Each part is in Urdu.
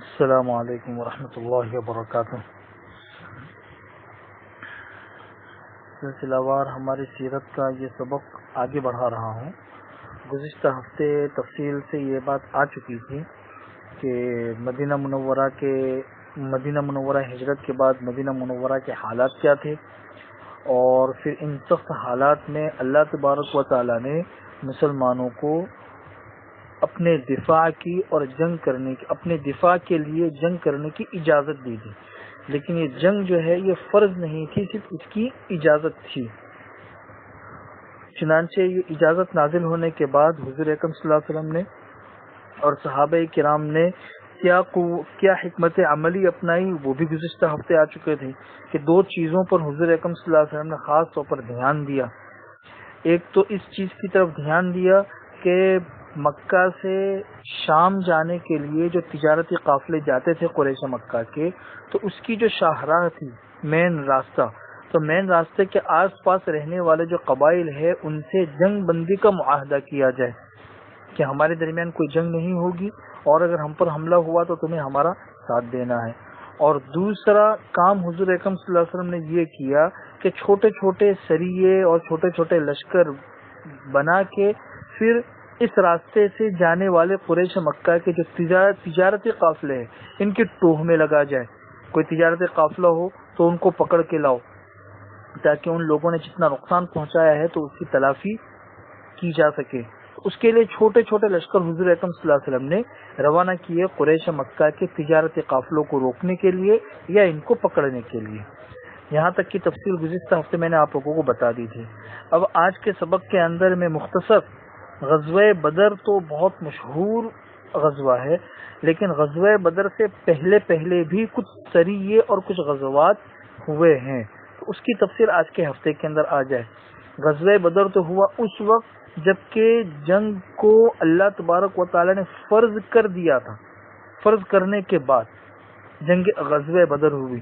السلام علیکم ورحمۃ اللہ وبرکاتہ۔ سلسلہ وار ہماری سیرت کا یہ سبق آگے بڑھا رہا ہوں۔ گزشتہ ہفتے تفصیل سے یہ بات آ چکی تھی کہ مدینہ منورہ ہجرت کے بعد مدینہ منورہ کے حالات کیا تھے، اور پھر ان سخت حالات میں اللہ تبارک و تعالی نے مسلمانوں کو اپنے دفاع کی اور اپنے دفاع کے لیے جنگ کرنے کی اجازت دی تھی، لیکن یہ جنگ جو ہے یہ فرض نہیں تھی، صرف اس کی اجازت تھی۔ چنانچہ یہ اجازت نازل ہونے کے بعد حضور اکرم صلی اللہ علیہ وسلم نے اور صحابہ کرام نے کیا حکمت عملی اپنائی، وہ بھی گزشتہ ہفتے آ چکے تھے کہ دو چیزوں پر حضور اکرم صلی اللہ علیہ وسلم نے خاص طور پر دھیان دیا۔ ایک تو اس چیز کی طرف دھیان دیا کہ مکہ سے شام جانے کے لیے جو تجارتی قافلے جاتے تھے قریش مکہ کے، تو اس کی جو شاہراہ تھی، مین راستے کے آس پاس رہنے والے جو قبائل ہے ان سے جنگ بندی کا معاہدہ کیا جائے کہ ہمارے درمیان کوئی جنگ نہیں ہوگی، اور اگر ہم پر حملہ ہوا تو تمہیں ہمارا ساتھ دینا ہے۔ اور دوسرا کام حضور اکرم صلی اللہ علیہ وسلم نے یہ کیا کہ چھوٹے چھوٹے سریے اور چھوٹے چھوٹے لشکر بنا کے پھر اس راستے سے جانے والے قریش مکہ کے جو تجارتی قافلے ہیں ان کی ٹوہ میں لگا جائے۔ کوئی تجارتی قافلہ ہو تو ان کو پکڑ کے لاؤ، تاکہ ان لوگوں نے جتنا نقصان پہنچایا ہے تو اس کی تلافی کی جا سکے۔ اس کے لیے چھوٹے چھوٹے لشکر حضور اکرم صلی اللہ علیہ وسلم نے روانہ کیے قریش مکہ کے تجارتی قافلوں کو روکنے کے لیے یا ان کو پکڑنے کے لیے۔ یہاں تک کی تفصیل گزشتہ ہفتے میں نے آپ لوگوں کو بتا دی تھی۔ اب آج کے سبق کے اندر میں مختصر غزوہ بدر تو بہت مشہور غزوہ ہے، لیکن غزوہ بدر سے پہلے بھی کچھ سریے اور کچھ غزوات ہوئے ہیں، تو اس کی تفصیل آج کے ہفتے کے اندر آ جائے۔ غزوہ بدر تو ہوا اس وقت جبکہ جنگ کو اللہ تبارک و تعالی نے فرض کر دیا تھا، فرض کرنے کے بعد جنگ غزوہ بدر ہوئی،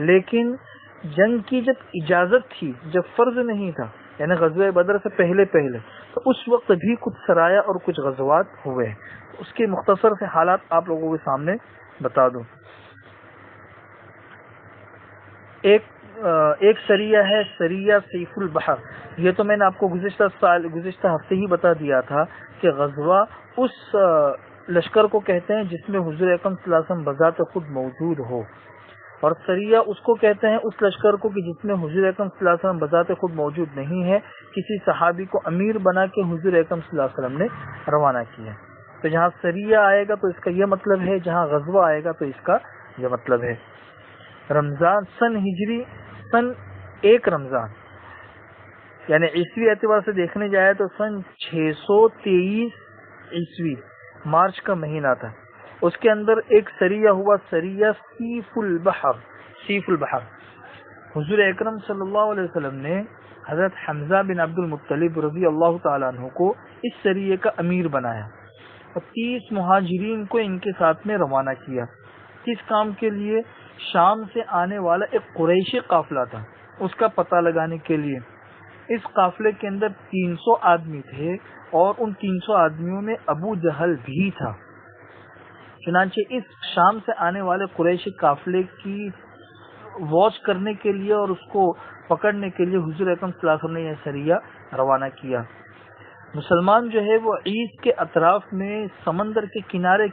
لیکن جنگ کی جب اجازت تھی، جب فرض نہیں تھا، یعنی غزوہ بدر سے پہلے تو اس وقت بھی کچھ سرایا اور کچھ غزوات ہوئے ہیں۔ اس کے مختصر سے حالات آپ لوگوں کے سامنے بتا دوں۔ ایک سریہ ہے، سریہ سیف البحر۔ یہ تو میں نے آپ کو گزشتہ ہفتے ہی بتا دیا تھا کہ غزوہ اس لشکر کو کہتے ہیں جس میں حضور اکرم صلی اللہ علیہ وسلم بذات خود موجود ہو، اور سریہ اس کو کہتے ہیں اس لشکر کو کہ جس میں حضور اکرم صلی اللہ علیہ وسلم بذات خود موجود نہیں ہے، کسی صحابی کو امیر بنا کے حضور اکرم صلی اللہ علیہ وسلم نے روانہ کیا۔ تو جہاں سریہ آئے گا تو اس کا یہ مطلب ہے، جہاں غزوہ آئے گا تو اس کا یہ مطلب ہے۔ رمضان سن ہجری، سن 1 رمضان، یعنی عیسوی اعتبار سے دیکھنے جائے تو سن 623 عیسوی مارچ کا مہینہ تھا۔ اس کے اندر ایک سریہ ہوا، سریہ سیف البحر۔ حضور اکرم صلی اللہ علیہ وسلم نے حضرت حمزہ بن عبد المطلب رضی اللہ تعالیٰ عنہ کو اس سریے کا امیر بنایا اور 30 مہاجرین کو ان کے ساتھ میں روانہ کیا۔ کس کام کے لیے؟ شام سے آنے والا ایک قریشی قافلہ تھا، اس کا پتہ لگانے کے لیے۔ اس قافلے کے اندر 300 آدمی تھے اور ان 300 آدمیوں میں ابو جہل بھی تھا۔ چنانچہ اس شام سے آنے والے قریشی قافلے کی واچ کرنے کے لیے اور اس کو پکڑنے کے لیے حضور اکرم صلی اللہ علیہ وسلم نے یہ سریہ روانہ کیا۔ مسلمان جو ہے وہ عیس کے اطراف میں سمندر کے کنارے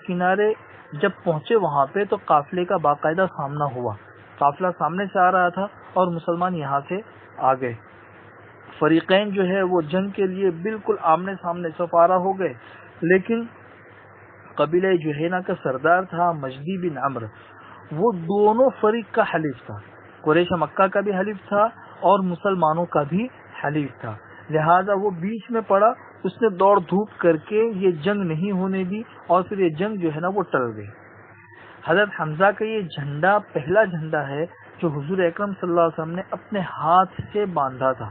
جب پہنچے وہاں پہ تو قافلے کا باقاعدہ سامنا ہوا، قافلہ سامنے سے آ رہا تھا اور مسلمان یہاں سے آ گئے۔ فریقین جو ہے وہ جنگ کے لیے بالکل آمنے سامنے سفارہ ہو گئے، لیکن قبیلہ جوہینہ کا سردار تھا مجدی بن عمرو، وہ دونوں فریق کا حلیف تھا، قریش مکہ کا بھی حلیف تھا اور مسلمانوں کا بھی حلیف تھا، لہذا وہ بیچ میں پڑا، اس نے دوڑ دھوپ کر کے یہ جنگ نہیں ہونے دی اور پھر یہ جنگ جو ہے نا وہ ٹل گئی۔ حضرت حمزہ کا یہ جھنڈا پہلا جھنڈا ہے جو حضور اکرم صلی اللہ علیہ وسلم نے اپنے ہاتھ سے باندھا تھا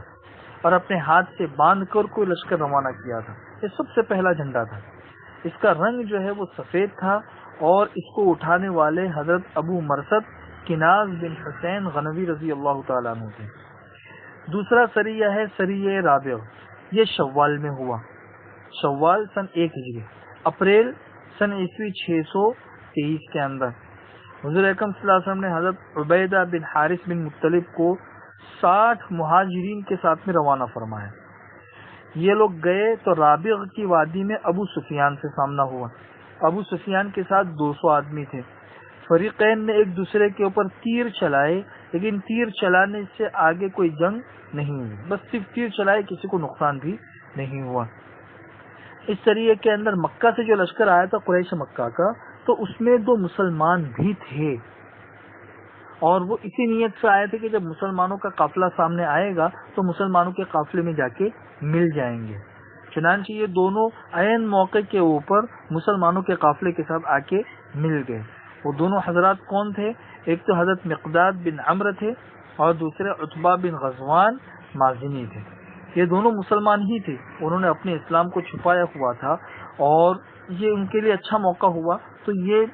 اور اپنے ہاتھ سے باندھ کر کوئی لشکر روانہ کیا تھا، یہ سب سے پہلا جھنڈا تھا۔ اس کا رنگ جو ہے وہ سفید تھا اور اس کو اٹھانے والے حضرت ابو مرثد کناز بن حسین غنوی رضی اللہ تعالیٰ عنہ تھے۔ دوسرا سریہ ہے سریہ رابع، یہ شوال میں ہوا، شوال سن 1 ہجری، اپریل سن عیسوی 623 کے اندر حضور اکرم صلی اللہ علیہ وسلم نے حضرت عبیدہ بن حارث بن مطلب کو 60 مہاجرین کے ساتھ میں روانہ فرمایا. یہ لوگ گئے تو رابغ کی وادی میں ابو سفیان سے سامنا ہوا. ابو سفیان کے ساتھ 200 آدمی تھے. فریقین نے ایک دوسرے کے اوپر تیر چلائے، لیکن تیر چلانے سے آگے کوئی جنگ نہیں ہوئی، بس صرف تیر چلائے، کسی کو نقصان بھی نہیں ہوا. اس سریے کے اندر مکہ سے جو لشکر آیا تھا قریش مکہ کا، تو اس میں 2 مسلمان بھی تھے، اور وہ اسی نیت سے آئے تھے کہ جب مسلمانوں کا قافلہ سامنے آئے گا تو مسلمانوں کے قافلے میں جا کے مل جائیں گے. چنانچہ یہ دونوں عین موقع کے اوپر مسلمانوں کے قافلے کے ساتھ آ کے مل گئے. وہ دونوں حضرات کون تھے؟ ایک تو حضرت مقداد بن عمرو تھے اور دوسرے عتبہ بن غزوان مازنی تھے. یہ دونوں مسلمان ہی تھے، انہوں نے اپنے اسلام کو چھپایا ہوا تھا اور یہ ان کے لیے اچھا موقع ہوا، تو یہ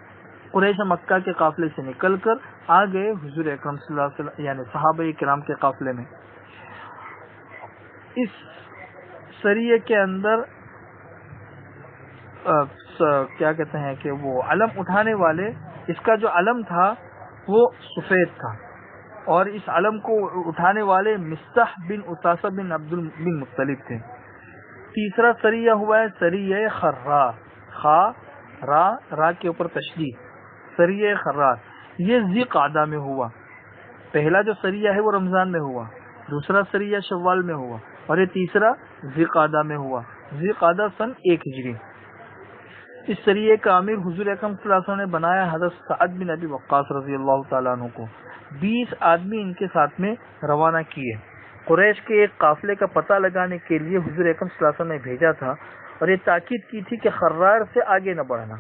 قریش مکہ کے قافلے سے نکل کر آ گئے حضور اکرم صلی اللہ علیہ وسلم یعنی صحابہ کرام کے قافلے میں. اس سریے کے اندر کیا کہتے ہیں کہ وہ علم اٹھانے والے، اس کا جو علم تھا وہ سفید تھا، اور اس علم کو اٹھانے والے مستح بن اساسہ بن عبد بن مطلب تھے. تیسرا سریہ ہوا ہے سریہ خرار، را کے اوپر تشدید، سریہ خرار. یہ ذی قعدہ میں ہوا. پہلا جو سریہ ہے وہ رمضان میں ہوا، دوسرا سریہ شوال میں ہوا، اور یہ تیسرا ذی قعدہ میں ہوا. ذی قعدہ سن 1 ہجری. اس سریے کا امیر حضور اکرم صلی اللہ علیہ وسلم نے بنایا حضرت سعد بن ابی وقاص رضی اللہ تعالیٰ عنہ کو. 20 آدمی ان کے ساتھ میں روانہ کیے. قریش کے ایک قافلے کا پتہ لگانے کے لیے حضور اکرم صلی اللہ علیہ وسلم نے بھیجا تھا، اور یہ تاکید کی تھی کہ خرار سے آگے نہ بڑھنا.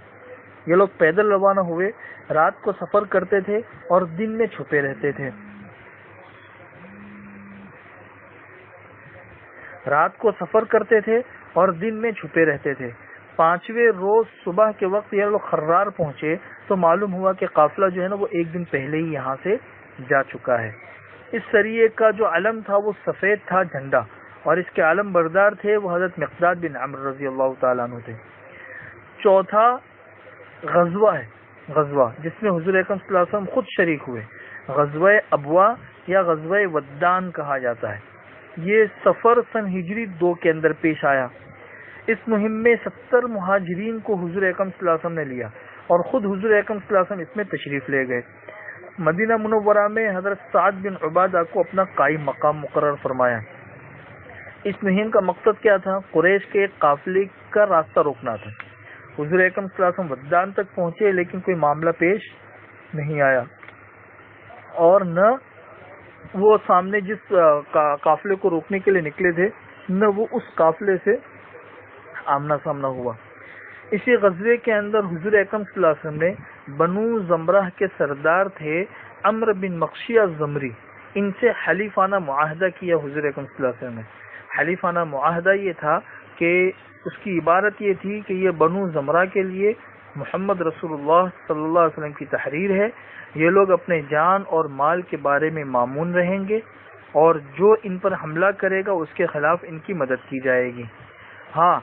یہ لوگ پیدل روانہ ہوئے، رات کو سفر کرتے تھے اور دن میں چھپے رہتے تھے. رات کو سفر کرتے تھے اور دن میں چھپے رہتے تھے. 5ویں روز صبح کے وقت یہ لوگ خرار پہنچے تو معلوم ہوا کہ قافلہ جو ہے نا وہ 1 دن پہلے ہی یہاں سے جا چکا ہے. اس سریے کا جو علم تھا وہ سفید تھا جھنڈا، اور اس کے علم بردار تھے وہ حضرت مقداد بن عمرو رضی اللہ تعالیٰ عنہ تھے. چوتھا غزوہ ہے، غزوہ جس میں حضور اکرم صلی اللہ علیہ وسلم خود شریک ہوئے. غزوہ ابوا یا غزوہ ودان کہا جاتا ہے. یہ سفر سن ہجری 2 کے اندر پیش آیا. اس مہم میں 70 مہاجرین کو حضور اکرم صلی اللہ علیہ وسلم نے لیا، اور خود حضور اکرم صلی اللہ علیہ وسلم اس میں تشریف لے گئے. مدینہ منورہ میں حضرت سعد بن عبادہ کو اپنا قائم مقام مقرر فرمایا. اس مہم کا مقصد کیا تھا؟ قریش کے ایک قافلے کا راستہ روکنا تھا. حضور اکرم صلی اللہ علیہ وسلم ودان تک پہنچے، لیکن کوئی معاملہ پیش نہیں آیا، اور نہ وہ سامنے جس قافلے کو روکنے کے لیے نکلے تھے نہ وہ اس قافلے سے آمنا سامنا ہوا. اسی غزوے کے اندر حضور اکرم صلی اللہ علیہ وسلم نے بنو زمرہ کے سردار تھے عمرو بن مغشیہ زمری، ان سے حلیفانہ معاہدہ کیا. حضور اکرم صلی اللہ علیہ وسلم نے حلیفانہ معاہدہ یہ تھا کہ اس کی عبارت یہ تھی کہ یہ بنو زمرہ کے لیے محمد رسول اللہ صلی اللہ علیہ وسلم کی تحریر ہے. یہ لوگ اپنے جان اور مال کے بارے میں مامون رہیں گے، اور جو ان پر حملہ کرے گا اس کے خلاف ان کی مدد کی جائے گی. ہاں،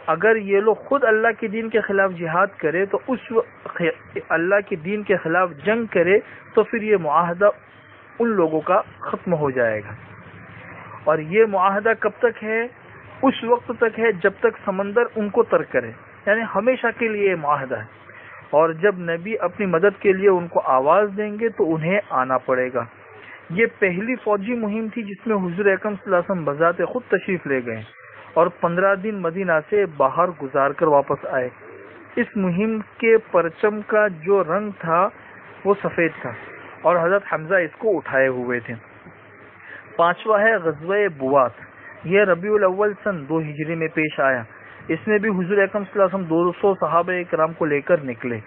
اگر یہ لوگ خود اللہ کے دین کے خلاف جہاد کرے تو اس اللہ کے دین کے خلاف جنگ کرے تو پھر یہ معاہدہ ان لوگوں کا ختم ہو جائے گا. اور یہ معاہدہ کب تک ہے؟ اس وقت تک ہے جب تک سمندر ان کو ترک کرے، یعنی ہمیشہ کے لیے یہ معاہدہ ہے. اور جب نبی اپنی مدد کے لیے ان کو آواز دیں گے تو انہیں آنا پڑے گا. یہ پہلی فوجی مہم تھی جس میں حضور اکرم صلی اللہ علیہ وسلم بذات خود تشریف لے گئے اور 15 دن مدینہ سے باہر گزار کر واپس آئے. اس مہم کے پرچم کا جو رنگ تھا وہ سفید تھا، اور حضرت حمزہ اس کو اٹھائے ہوئے تھے. 5واں ہے غزوہ بوات. یہ ربیع الاول سن 2 ہجری میں پیش آیا. اس میں بھی حضور اکرم صلی اللہ علیہ وسلم 200 صحابہ کرام کو لے کر نکلے.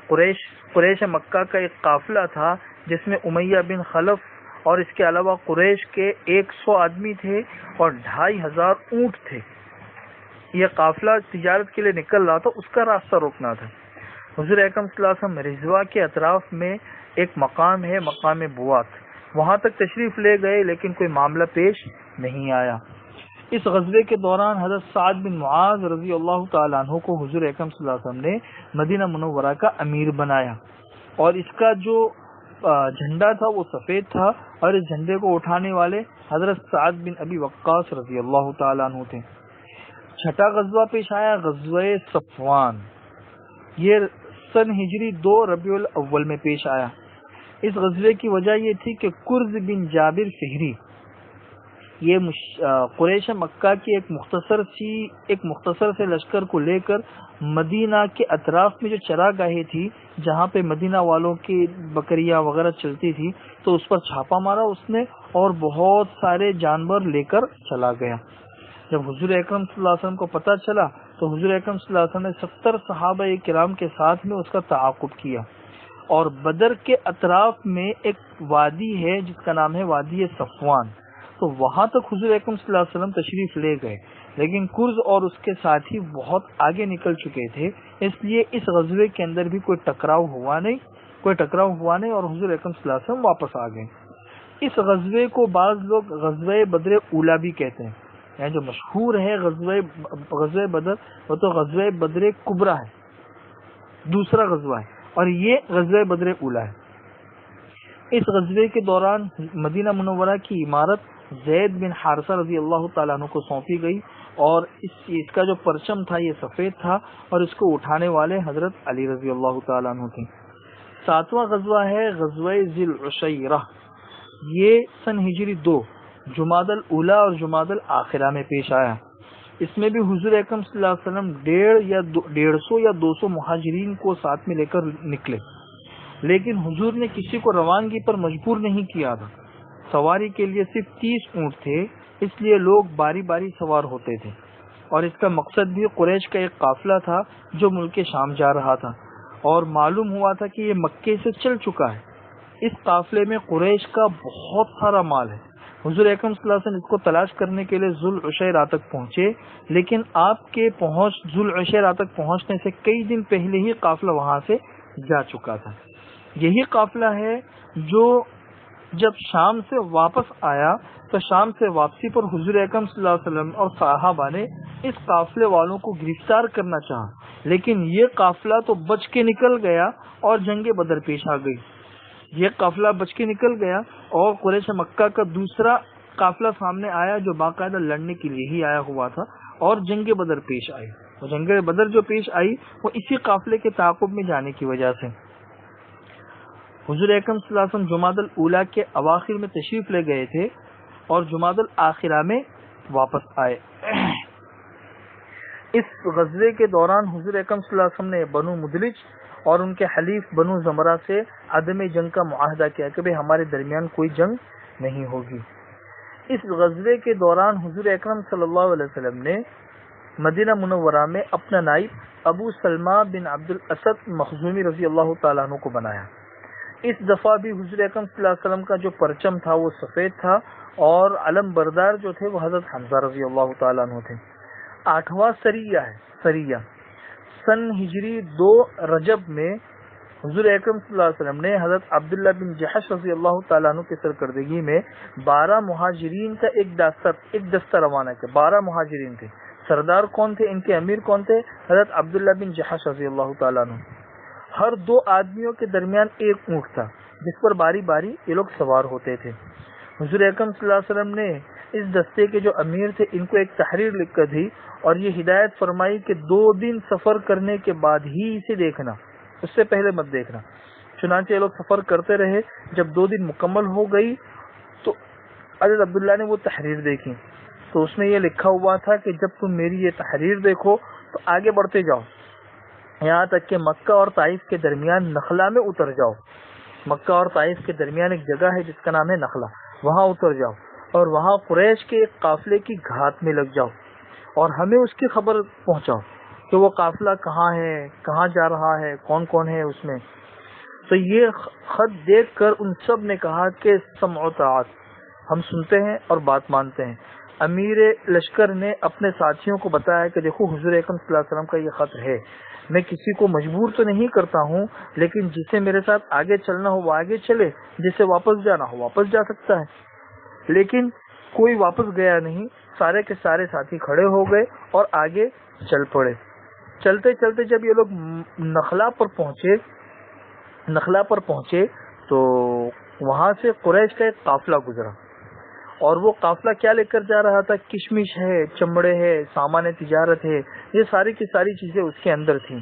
قریش مکہ کا ایک قافلہ تھا جس میں امیہ بن خلف اور اس کے علاوہ قریش کے 100 آدمی تھے اور 2500 اونٹ تھے. یہ قافلہ تجارت کے لیے نکل رہا تھا، اس کا راستہ روکنا تھا. حضور اکرم صلی اللہ علیہ وسلم رضوا کے اطراف میں ایک مقام ہے، مقام بوات، وہاں تک تشریف لے گئے لیکن کوئی معاملہ پیش نہیں آیا. اس غزوے کے دوران حضرت سعد بن معاذ رضی اللہ تعالیٰ عنہ کو حضور اکرم صلی اللہ علیہ وسلم نے مدینہ منورہ کا امیر بنایا، اور اس کا جو جھنڈا تھا وہ سفید تھا، اور اس جھنڈے کو اٹھانے والے حضرت سعد بن ابی وقاص رضی اللہ تعالیٰ عنہ تھے۔ چھٹا غزوہ پیش آیا غزوہ صفوان، یہ سن ہجری 2 ربیع الاول میں پیش آیا۔ اس غزوے کی وجہ یہ تھی کہ کرز بن جابر فہری یہ قریش مکہ کی ایک مختصر سے لشکر کو لے کر مدینہ کے اطراف میں جو چراگاہیں تھی جہاں پہ مدینہ والوں کی بکریاں وغیرہ چلتی تھی، تو اس پر چھاپا مارا اس نے اور بہت سارے جانور لے کر چلا گیا۔ جب حضور اکرم صلی اللہ علیہ وسلم کو پتہ چلا تو حضور اکرم صلی اللہ علیہ وسلم نے 70 صحابہ کرام کے ساتھ میں اس کا تعاقب کیا، اور بدر کے اطراف میں ایک وادی ہے جس کا نام ہے وادی صفوان، تو وہاں تک حضور اکرم صلی اللہ علیہ وسلم تشریف لے گئے، لیکن کرز اور اس کے ساتھی بہت آگے نکل چکے تھے، اس لیے اس غزوے کے اندر بھی کوئی ٹکراؤ ہوا نہیں اور حضور اکرم صلی اللہ علیہ وسلم واپس آ گئے۔ اس غزوے کو بعض لوگ غزوہ بدر اولا بھی کہتے ہیں، یعنی جو مشہور ہے غزوہ بدر، وہ تو غزوہ بدر کبریٰ ہے، دوسرا غزوہ ہے، اور یہ غزوہ بدر اولا ہے۔ اس غزوے کے دوران مدینہ منورہ کی عمارت زید بن حارثہ رضی اللہ تعالیٰ عنہ کو سونپی گئی، اور اس کا جو پرچم تھا یہ سفید تھا، اور اس کو اٹھانے والے حضرت علی رضی اللہ تعالیٰ عنہ تھے۔ 7واں غزوہ ہے غزوہ ذی العشیرہ، یہ سن ہجری 2 جمادی الاولیٰ اور جمادی الاخرہ میں پیش آیا۔ اس میں بھی حضور اکرم صلی اللہ علیہ وسلم 150 یا 200 مہاجرین کو ساتھ میں لے کر نکلے، لیکن حضور نے کسی کو روانگی پر مجبور نہیں کیا تھا۔ سواری کے لیے صرف 30 اونٹ تھے، اس لیے لوگ باری باری سوار ہوتے تھے، اور اس کا مقصد بھی قریش کا ایک قافلہ تھا جو ملک شام جا رہا تھا، اور معلوم ہوا تھا کہ یہ مکے سے چل چکا ہے۔ اس قافلے میں قریش کا بہت سارا مال ہے۔ حضور اکرم صلی اللہ علیہ وسلم اس کو تلاش کرنے کے لیے ذوالعشیرہ تک پہنچے، لیکن آپ کے ذوالعشیرہ تک پہنچنے سے کئی دن پہلے ہی قافلہ وہاں سے جا چکا تھا۔ یہی قافلہ ہے جو جب شام سے واپس آیا تو شام سے واپسی پر حضور اکرم صلی اللہ علیہ وسلم اور صحابہ نے اس قافلے والوں کو گرفتار کرنا چاہا، لیکن یہ قافلہ تو بچ کے نکل گیا اور جنگ بدر پیش آ گئی۔ یہ قافلہ بچ کے نکل گیا اور قریش مکہ کا دوسرا قافلہ سامنے آیا جو باقاعدہ لڑنے کے لیے ہی آیا ہوا تھا، اور جنگ بدر پیش آئی۔ اور جنگ بدر جو پیش آئی وہ اسی قافلے کے تعاقب میں جانے کی وجہ سے۔ حضور اکرم صلی اللہ علیہ وسلم جمادی الاولیٰ کے اواخر میں تشریف لے گئے تھے اور جمادی الاخرہ میں واپس آئے۔ اس غزوے کے دوران حضور اکرم صلی اللہ علیہ وسلم نے بنو مدلج اور ان کے حلیف بنو زمرہ سے عدم جنگ کا معاہدہ کیا کہ بھئی ہمارے درمیان کوئی جنگ نہیں ہوگی۔ اس غزوے کے دوران حضور اکرم صلی اللہ علیہ وسلم نے مدینہ منورہ میں اپنا نائب ابو سلمہ بن عبد الاسد مخزومی رضی اللہ تعالیٰ عنہ کو بنایا۔ اس دفعہ بھی حضور اکرم صلی اللہ علیہ وسلم کا جو پرچم تھا وہ سفید تھا، اور علم بردار جو تھے وہ حضرت حمزہ رضی اللہ تعالیٰ عنہ تھے۔ 8واں سریہ ہے، سریہ سن ہجری 2 رجب میں حضور اکرم صلی اللہ علیہ وسلم نے حضرت عبداللہ بن جحش رضی اللہ تعالیٰ عنہ کی سرکردگی میں 12 مہاجرین کا ایک دستہ روانہ کیا۔ 12 مہاجرین تھے۔ سردار کون تھے؟ ان کے امیر کون تھے؟ حضرت عبداللہ بن جحش رضی اللہ تعالیٰ عنہ۔ ہر 2 آدمیوں کے درمیان ایک اونٹ تھا جس پر باری باری یہ لوگ سوار ہوتے تھے۔ حضور اکرم صلی اللہ علیہ وسلم نے اس دستے کے جو امیر تھے ان کو ایک تحریر لکھ کر دی اور یہ ہدایت فرمائی کہ 2 دن سفر کرنے کے بعد ہی اسے دیکھنا، اس سے پہلے مت دیکھنا۔ چنانچہ یہ لوگ سفر کرتے رہے۔ جب 2 دن مکمل ہو گئی تو حضرت عبداللہ نے وہ تحریر دیکھی، تو اس میں یہ لکھا ہوا تھا کہ جب تم میری یہ تحریر دیکھو تو آگے بڑھتے جاؤ یہاں تک کہ مکہ اور طائف کے درمیان نخلا میں اتر جاؤ۔ مکہ اور طائف کے درمیان ایک جگہ ہے جس کا نام ہے نخلا، وہاں اتر جاؤ اور وہاں قریش کے ایک قافلے کی گھات میں لگ جاؤ اور ہمیں اس کی خبر پہنچاؤ کہ وہ قافلہ کہاں ہے، کہاں جا رہا ہے، کون کون ہے اس میں۔ تو یہ خط دیکھ کر ان سب نے کہا کہ سمع و طاعت، ہم سنتے ہیں اور بات مانتے ہیں۔ امیر لشکر نے اپنے ساتھیوں کو بتایا کہ دیکھو حضور اکرم صلی اللہ علیہ وسلم کا یہ خط ہے، میں کسی کو مجبور تو نہیں کرتا ہوں، لیکن جسے میرے ساتھ آگے چلنا ہو وہ آگے چلے، جسے واپس جانا ہو واپس جا سکتا ہے۔ لیکن کوئی واپس گیا نہیں سارے کے سارے ساتھی کھڑے ہو گئے اور آگے چل پڑے. چلتے چلتے جب یہ لوگ نخلا پر پہنچے تو وہاں سے قریش کا ایک قافلہ گزرا, اور وہ قافلہ کیا لے کر جا رہا تھا؟ کشمش ہے, چمڑے ہے, سامان تجارت ہے, یہ ساری کی ساری چیزیں اس کے اندر تھیں.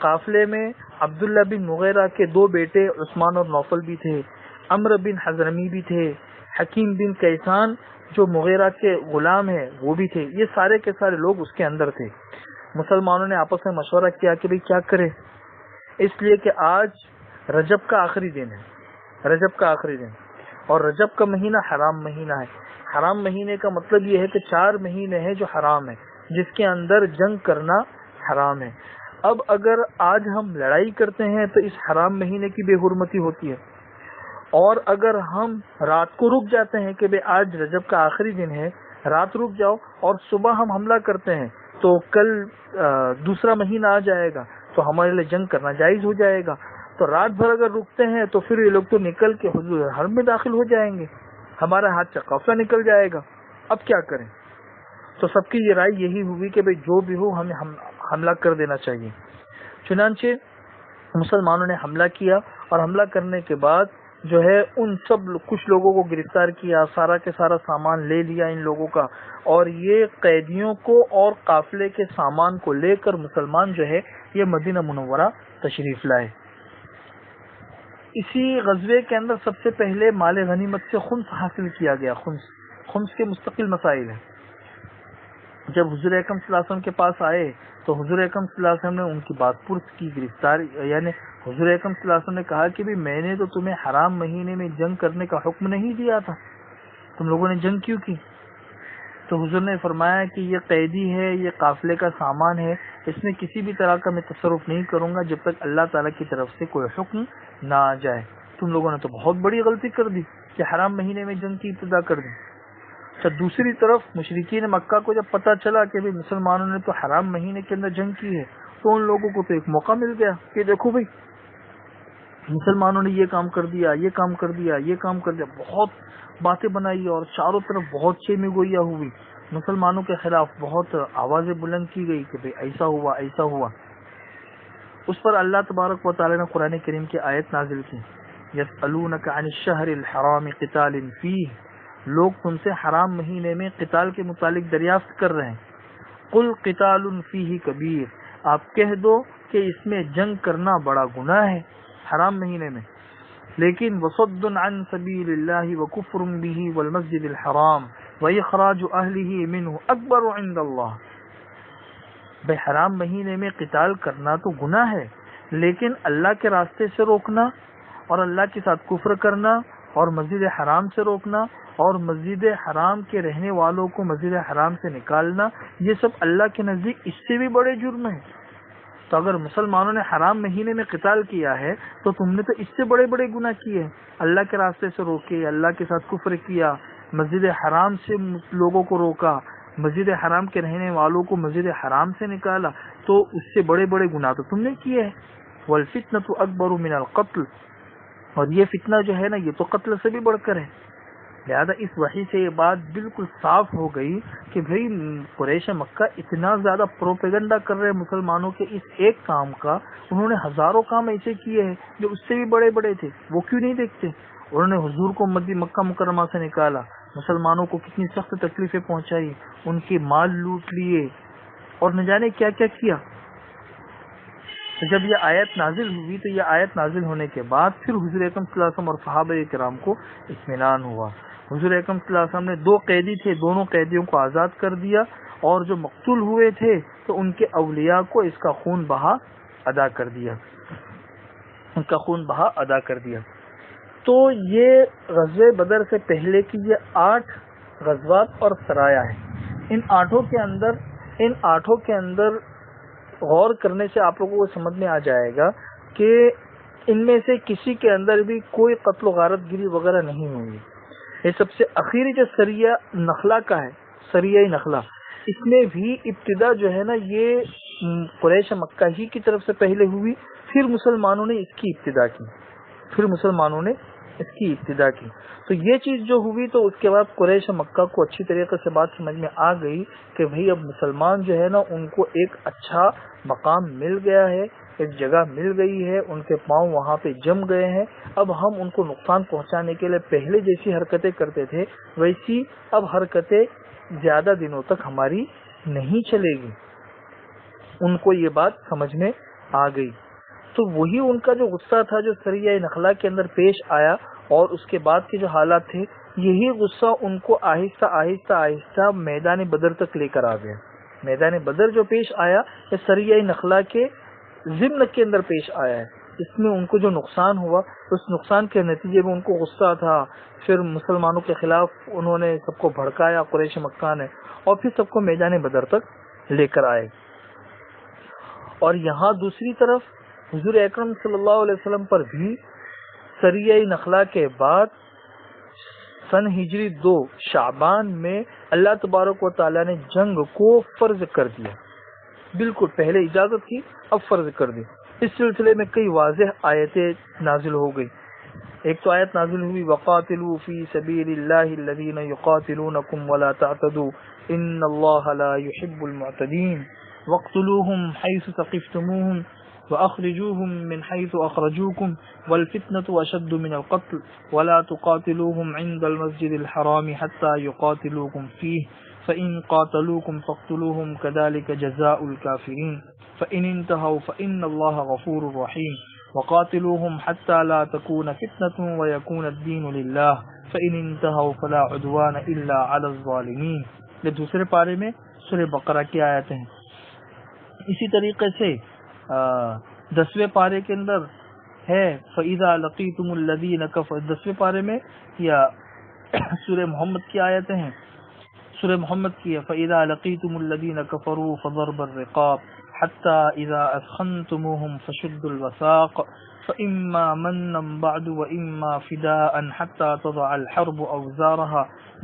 قافلے میں عبداللہ بن مغیرہ کے 2 بیٹے عثمان اور نوفل بھی تھے, عمرو بن حضرمی بھی تھے, حکیم بن کیسان جو مغیرہ کے غلام ہیں وہ بھی تھے. یہ سارے کے سارے لوگ اس کے اندر تھے. مسلمانوں نے آپس میں مشورہ کیا کہ بھئی کیا کریں, اس لیے کہ آج رجب کا آخری دن ہے, اور رجب کا مہینہ حرام مہینہ ہے. حرام مہینے کا مطلب یہ ہے کہ 4 مہینے ہیں جو حرام ہے, جس کے اندر جنگ کرنا حرام ہے. اب اگر آج ہم لڑائی کرتے ہیں تو اس حرام مہینے کی بے حرمتی ہوتی ہے, اور اگر ہم رات کو رک جاتے ہیں کہ بھئی آج رجب کا آخری دن ہے, رات رک جاؤ اور صبح ہم حملہ کرتے ہیں تو کل دوسرا مہینہ آ جائے گا تو ہمارے لیے جنگ کرنا جائز ہو جائے گا. تو رات بھر اگر رکتے ہیں تو پھر یہ لوگ تو نکل کے حضور حرم میں داخل ہو جائیں گے, ہمارا ہاتھ سے قافلہ نکل جائے گا. اب کیا کریں؟ تو سب کی یہ رائے یہی ہوئی کہ بھئی جو بھی ہو ہمیں حملہ کر دینا چاہیے. چنانچہ مسلمانوں نے حملہ کیا, اور حملہ کرنے کے بعد جو ہے ان سب کچھ لوگوں کو گرفتار کیا, سارا کے سارا سامان لے لیا ان لوگوں کا, اور یہ قیدیوں کو اور قافلے کے سامان کو لے کر مسلمان جو ہے یہ مدینہ منورہ تشریف لائے. اسی غزوے کے اندر سب سے پہلے مال غنیمت سے خمس حاصل کیا گیا. خمس کے مستقل مسائل ہیں. جب حضور اکرم صلی اللہ علیہ وسلم کے پاس آئے تو حضور اکرم صلی اللہ علیہ وسلم نے ان کی بات پرس کی, گرفتاری, یعنی حضور اکرم صلی اللہ علیہ وسلم نے کہا کہ بھی میں نے تو تمہیں حرام مہینے میں جنگ کرنے کا حکم نہیں دیا تھا, تم لوگوں نے جنگ کیوں کی؟ تو حضور نے فرمایا کہ یہ قیدی ہے, یہ قافلے کا سامان ہے, اس میں کسی بھی طرح کا میں تصرف نہیں کروں گا جب تک اللہ تعالیٰ کی طرف سے کوئی حکم نہ آ جائے. تم لوگوں نے تو بہت بڑی غلطی کر دی کہ حرام مہینے میں جنگ کی ابتدا کر دی. اچھا, دوسری طرف مشرکین مکہ کو جب پتہ چلا کہ بھی مسلمانوں نے تو حرام مہینے کے اندر جنگ کی ہے, تو ان لوگوں کو تو ایک موقع مل گیا کہ دیکھو بھائی مسلمانوں نے یہ کام کر دیا, یہ کام کر دیا, یہ کام کر دیا. بہت باتیں بنائی اور چاروں طرف بہت چیمی گوئیاں ہوئی, مسلمانوں کے خلاف بہت آوازیں بلند کی گئی کہ بھئی ایسا ہوا ایسا ہوا. اس پر اللہ تبارک و تعالی نے قرآن کریم کی آیت نازل کی, یسألونک عن الشہر الحرام قتال فیہ, لوگ تم سے حرام مہینے میں قتال کے متعلق دریافت کر رہے ہیں. قل قتال فیہ کبیر, آپ کہہ دو کہ اس میں جنگ کرنا بڑا گناہ ہے حرام مہینے میں, لیکن وصد عن سبیل اللہ وکفر بہ والمسجد الحرام واخراج اہلہ منہ اکبر عند اللہ. بھئی حرام مہینے میں قتال کرنا تو گناہ ہے, لیکن اللہ کے راستے سے روکنا اور اللہ کے ساتھ کفر کرنا اور مسجد حرام سے روکنا اور مسجد حرام کے رہنے والوں کو مسجد حرام سے نکالنا, یہ سب اللہ کے نزدیک اس سے بھی بڑے جرم ہیں. تو اگر مسلمانوں نے حرام مہینے میں قتال کیا ہے تو تم نے تو اس سے بڑے بڑے گناہ کیے ہیں. اللہ کے راستے سے روکے, اللہ کے ساتھ کفر کیا, مسجد حرام سے لوگوں کو روکا, مسجد حرام کے رہنے والوں کو مسجد حرام سے نکالا, تو اس سے بڑے بڑے گناہ تو تم نے کیے ہیں. والفتنة اکبر من القتل, اور یہ فتنہ جو ہے نا یہ تو قتل سے بھی بڑھ کر ہے. لہذا اس وحی سے یہ بات بالکل صاف ہو گئی کہ بھئی قریش مکہ اتنا زیادہ پروپیگنڈا کر رہے مسلمانوں کے اس ایک کام کا, انہوں نے ہزاروں کام ایسے کیے ہیں جو اس سے بھی بڑے بڑے تھے, وہ کیوں نہیں دیکھتے؟ انہوں نے حضور کو مکہ مکرمہ سے نکالا, مسلمانوں کو کتنی سخت تکلیفیں پہنچائی, ان کے مال لوٹ لیے اور نہ جانے کیا کیا کیا. تو جب یہ آیت نازل ہوئی تو یہ آیت نازل ہونے کے بعد پھر حضور اکرم صلی اللہ علیہ وسلم اور صحابہ کرام کو اطمینان ہوا. حضور اکرم صلی اللہ علیہ وسلم نے 2 قیدی تھے, دونوں قیدیوں کو آزاد کر دیا, اور جو مقتول ہوئے تھے تو ان کے اولیاء کو اس کا خون بہا ادا کر دیا, ان کا خون بہا ادا کر دیا. تو یہ غزوہ بدر سے پہلے کی یہ 8 غزوات اور سرایا ہیں. ان 8 کے اندر غور کرنے سے آپ لوگوں کو سمجھ میں آ جائے گا کہ ان میں سے کسی کے اندر بھی کوئی قتل و غارت گری وغیرہ نہیں ہوئی. یہ سب سے اخیری جو سریہ نخلا کا ہے, سریہ نخلا, اس میں بھی ابتدا جو ہے نا یہ قریش مکہ ہی کی طرف سے پہلے ہوئی, پھر مسلمانوں نے اس کی ابتدا کی, اس کی ابتدا کی. تو یہ چیز جو ہوئی تو اس کے بعد قریش مکہ کو اچھی طریقے سے بات سمجھ میں آ گئی کہ بھئی اب مسلمان جو ہے نا ان کو ایک اچھا مقام مل گیا ہے، ایک جگہ مل گئی ہے، ان کے پاؤں وہاں پہ جم گئے ہیں. اب ہم ان کو نقصان پہنچانے کے لیے پہلے جیسی حرکتیں کرتے تھے ویسی اب حرکتیں زیادہ دنوں تک ہماری نہیں چلے گی. ان کو یہ بات سمجھ میں آ گئی. تو وہی ان کا جو غصہ تھا جو سریہ نخلا کے اندر پیش آیا اور اس کے بعد کے جو حالات تھے، یہی غصہ ان کو آہستہ آہستہ آہستہ میدان بدر تک لے کر آ گیا. میدان بدر جو پیش آیا یہ سریہ نخلا کے ضمن کے اندر پیش آیا ہے. اس میں ان کو جو نقصان ہوا اس نقصان کے نتیجے میں ان کو غصہ تھا. پھر مسلمانوں کے خلاف انہوں نے سب کو بھڑکایا قریش مکہ نے، اور پھر سب کو میدان بدر تک لے کر آئے. اور یہاں دوسری طرف حضور اکرم صلی اللہ علیہ وسلم پر بھی سریہ نخلا کے بعد سن ہجری 2 شعبان میں اللہ تبارک و تعالیٰ نے جنگ کو فرض کر دیا. بالکل پہلے اجازت کی، اب فرض کر دی. اس سلسلے میں کئی واضح آیتیں نازل ہو گئی. ایک تو آیت نازل ہوئی وَقَاتِلُوا فِي سَبِيلِ اللَّهِ الَّذِينَ يُقَاتِلُونَكُمْ وَلَا تَعْتَدُوا إِنَّ اللَّهَ لَا يُحِبُّ الْمُعْتَدِينَ وَاقْتُلُوهُمْ حَيْثُ ثَقِفْتُمُوهُمْ وَأَخْرِجُوهُمْ مِنْ حَيْثُ أَخْرَجُوكُمْ وَالْفِتْنَةُ أَشَدُّ مِنَ الْقَتْلِ وَلَا تُقَاتِلُوهُمْ عِنْدَ الْمَسْجِدِ الْحَرَامِ حَتَّى يُقَاتِلُوكُمْ فِيهِ فَإِنْ قَاتَلُوكُمْ فَاقْتُلُوهُمْ كَذَلِكَ جَزَاءُ الْكَافِرِينَ فَإِنِ انْتَهَوْا فَإِنَّ اللَّهَ غَفُورٌ رَحِيمٌ وَقَاتِلُوهُمْ حَتَّى لَا تَكُونَ فِتْنَةٌ وَيَكُونَ الدِّينُ لِلَّهِ فَإِنِ انْتَهَوْا فَلَا عُدْوَانَ إِلَّا عَلَى الظَّالِمِينَ. یہ دوسرے پارے میں سورہ بقرہ کی آیتیں ہیں. اسی طریقے سے 10ویں پارے کے اندر ہے فَإِذَا لَقِيتُمُ الَّذِينَ كَفَرُوا. 10ویں پارے میں یا سورہ محمد کی آیتیں ہیں. سورہ محمد کی ہے فَإِذَا لَقِيتُمُ الَّذِينَ كَفَرُوا فَضَرْبَ الرِّقَابِ حَتَّى إِذَا أَثْخَنْتُمُوهُمْ فَشُدُّوا الْوَثَاقَ فَإِمَّا مَنًّا بَعْدُ وَإِمَّا فِدَاءً حَتَّى تَضَعَ الْحَرْبُ أَوْزَارَهَا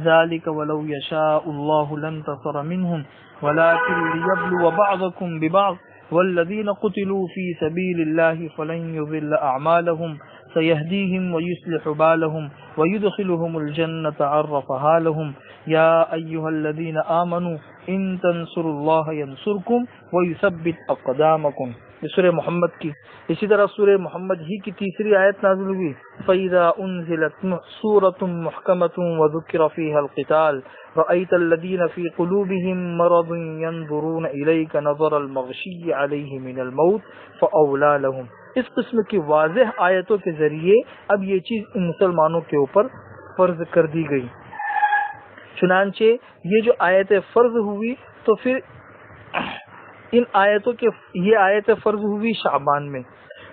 ذَلِكَ وَلَوْ يَشَاءُ اللَّهُ لَانتَصَرَ مِنْهُمْ وَلَكِنْ لِيَبْلُوَ بَعْضَكُمْ بِبَعْضٍ وَالَّذِينَ قُتِلُوا فِي سَبِيلِ اللَّهِ فَلَنْ يُضِلَّ أَعْمَالَهُمْ سَيَهْدِيهِمْ وَيُصْلِحُ بَالَهُمْ وَيُدْخِلُهُمُ الْجَنَّةَ عَرَّفَهَا لَهُمْ يَا أَيُّهَا الَّذِينَ آمَنُوا إِن تَنصُرُوا اللَّهَ يَنصُرْكُمْ وَيُثَبِّتْ أَقْدَامَكُمْ. یہ سورہ محمد کی. اسی طرح سورہ محمد ہی کی تیسری آیت نازل ہوئی فَإِذَا أُنزِلَتْ سُورَةٌ مُحْكَمَةٌ وَذُكِّرَ فِيهَا الْقِتَالُ رَأَيْتَ الَّذِينَ فِي قُلُوبِهِم مَّرَضٌ يَنظُرُونَ إِلَيْكَ نَظَرَ الْمَغْشِيِّ عَلَيْهِ مِنَ الْمَوْتِ فَأَوْلَىٰ لَهُمْ. اس قسم کی واضح آیتوں کے ذریعے اب یہ چیز ان مسلمانوں کے اوپر فرض کر دی گئی. چنانچہ یہ جو آیت فرض ہوئی تو پھر ان آیتوں کے یہ آیت فرض ہوئی شعبان میں.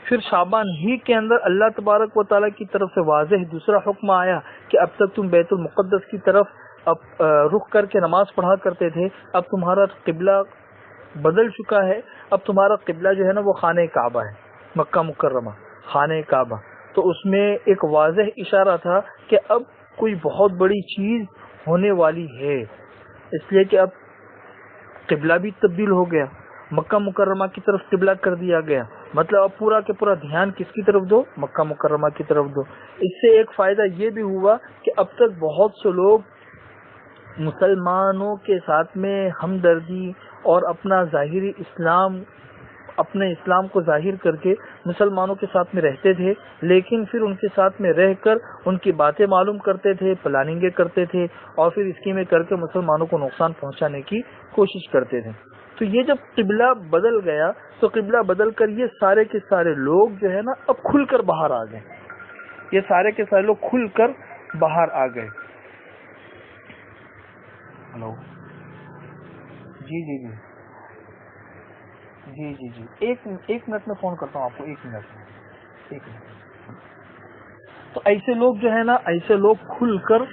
پھر شعبان ہی کے اندر اللہ تبارک و تعالیٰ کی طرف سے واضح دوسرا حکم آیا کہ اب تک تم بیت المقدس کی طرف اب رخ کر کے نماز پڑھا کرتے تھے، اب تمہارا قبلہ بدل چکا ہے. اب تمہارا قبلہ جو ہے نا وہ خانہ کعبہ ہے، مکہ مکرمہ خانہ کعبہ. تو اس میں ایک واضح اشارہ تھا کہ اب کوئی بہت بڑی چیز ہونے والی ہے، اس لیے کہ اب قبلہ بھی تبدیل ہو گیا، مکہ مکرمہ کی طرف قبلہ کر دیا گیا. مطلب اب پورا کے پورا دھیان کس کی طرف دو؟ مکہ مکرمہ کی طرف دو. اس سے ایک فائدہ یہ بھی ہوا کہ اب تک بہت سے لوگ مسلمانوں کے ساتھ میں ہمدردی اور اپنا ظاہری اسلام اپنے اسلام کو ظاہر کر کے مسلمانوں کے ساتھ میں رہتے تھے، لیکن پھر ان کے ساتھ میں رہ کر ان کی باتیں معلوم کرتے تھے، پلاننگیں کرتے تھے اور پھر اسکیمیں کر کے مسلمانوں کو نقصان پہنچانے کی کوشش کرتے تھے. تو یہ جب قبلہ بدل گیا تو قبلہ بدل کر یہ سارے کے سارے لوگ جو ہے نا اب کھل کر باہر آ گئے. یہ سارے کے سارے لوگ کھل کر باہر آ گئے. ہلو جی جی جی جی جی جی ایک منٹ میں فون کرتا ہوں آپ کو. ایک منٹ. تو ایسے لوگ جو ہے نا ایسے لوگ کھل کر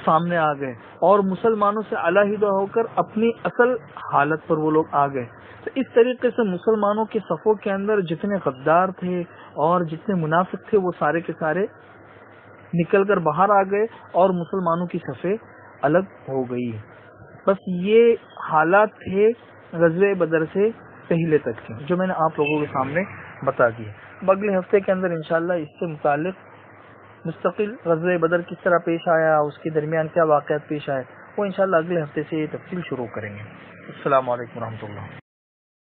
سامنے آ گئے اور مسلمانوں سے علیحدہ ہو کر اپنی اصل حالت پر وہ لوگ آ گئے. تو اس طریقے سے مسلمانوں کے صفوں کے اندر جتنے غدار تھے اور جتنے منافق تھے وہ سارے کے سارے نکل کر باہر آ گئے اور مسلمانوں کی صفیں الگ ہو گئی. بس یہ حالات تھے غزوہ بدر سے پہلے تک کے جو میں نے آپ لوگوں کے سامنے بتا دیے. اگلے ہفتے کے اندر انشاءاللہ اس سے متعلق مستقل غزوہ بدر کس طرح پیش آیا، اس کے درمیان کیا واقعات پیش آئے، وہ انشاءاللہ اگلے ہفتے سے یہ تفصیل شروع کریں گے۔ السلام علیکم ورحمۃ اللہ۔